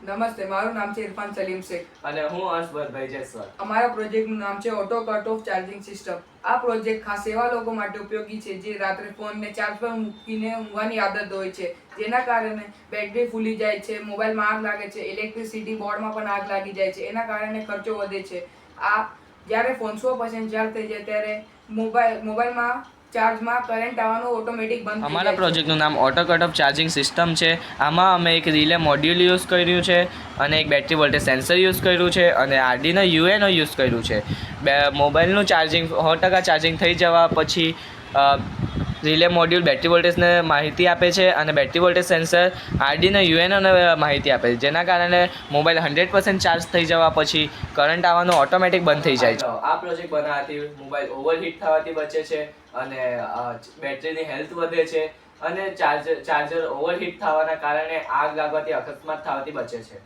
નમસ્તે, મારું નામ છે ઇરફાન સલીમ શેખ અને હું હર્ષભાઈ જયસ્વાલ. અમારા પ્રોજેક્ટનું નામ છે auto cut off charging system. આ પ્રોજેક્ટ ખાસ એવા લોકો માટે ઉપયોગી છે જે રાત્રે ફોનને ચાર્જ પર મૂકીને ઊંઘવાની આદત હોય છે, જેના કારણે બેટરી ફૂલી જાય છે, મોબાઈલમાં આગ લાગે છે, ઇલેક્ટ્રિસિટી બોર્ડમાં પણ આગ લાગી જાય છે. એના કારણે ખર્ચો વધે છે. આ જ્યારે ફોન 100% ચાર્જ થઈ જાય ત્યારે મોબાઈલમાં ચાર્જમાં કરંટ આવવાનું ઓટોમેટિક બંધ થઈ જાય છે. અમારા પ્રોજેક્ટનું નામ auto cut off charging system છે. આમાં અમે એક રિલે મોડ્યુલ યુઝ કર્યું છે અને એક બેટરી વોલ્ટેજ સેન્સર યુઝ કર્યું છે અને આરડીનો યુએનઓ યુઝ કર્યું છે. મોબાઈલનું ચાર્જિંગ 100% ચાર્જિંગ થઈ જવા પછી રિલે મોડ્યુલ બેટરી વોલ્ટેજને માહિતી આપે છે અને બેટરી વોલ્ટેજ સેન્સર આરડીનો યુએનઓને માહિતી આપે છે, જેના કારણે મોબાઈલ 100% ચાર્જ થઈ જવા પછી કરંટ આવવાનું ઓટોમેટિક બંધ થઈ જાય છે. આ પ્રોજેક્ટ બનાવવાથી મોબાઈલ ઓવરહીટ થવાથી બચે છે અને બેટરીની હેલ્થ વધે છે અને ચાર્જર ઓવરહીટ થવાના કારણે આગ લાગવાથી અકસ્માત થવાથી બચે છે.